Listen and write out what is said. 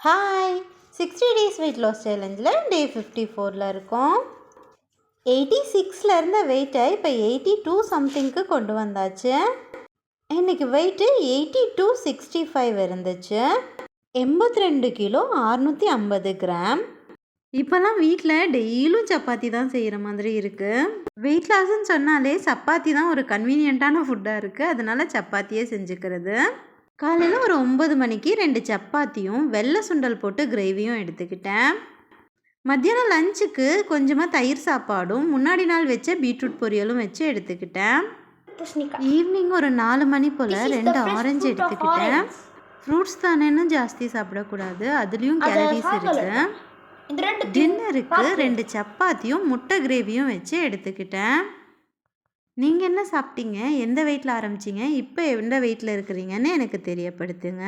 Hi 60 days weight loss சேலஞ்சில் டே 54ல் இருக்கோம். 86ல் இருந்த வெயிட்டை இப்போ 82 சம்திங்க்கு கொண்டு வந்தாச்சு. இன்றைக்கி வெயிட்டு 8265 இருந்துச்சு. 82 கிலோ 650 கிராம். இப்போல்லாம் வீட்டில் டெய்லியும் சப்பாத்தி தான் செய்கிற மாதிரி இருக்குது. வெயிட் லாஸ்ன்னு சொன்னாலே சப்பாத்தி தான் ஒரு கன்வீனியண்ட்டான ஃபுட்டாக இருக்குது. அதனால் சப்பாத்தியே செஞ்சுக்கிறது. காலையில் ஒரு 9 மணிக்கு 2 சப்பாத்தியும் வெள்ளை சுண்டல் போட்டு கிரேவியும் எடுத்துக்கிட்டேன். மத்தியானம் லஞ்சுக்கு கொஞ்சமாக தயிர் சாப்பாடும் முன்னாடி நாள் வச்ச பீட்ரூட் பொரியலும் வச்சு எடுத்துக்கிட்டேன். ஈவினிங் ஒரு 4 மணி போல் 2 ஆரஞ்சு எடுத்துக்கிட்டேன். ஃப்ரூட்ஸ் தானேன்னு ஜாஸ்தி சாப்பிடக்கூடாது, அதுலேயும் கேலரிஸ் இருக்குது. டின்னருக்கு 2 சப்பாத்தியும் முட்டை கிரேவியும் வச்சு எடுத்துக்கிட்டேன். நீங்கள் என்ன சாப்பிட்டீங்க? எந்த வெயிட்டில் ஆரம்பிச்சிங்க? இப்போ எந்த வெயிட்டில் இருக்கிறீங்கன்னு எனக்கு தெரியப்படுத்துங்க.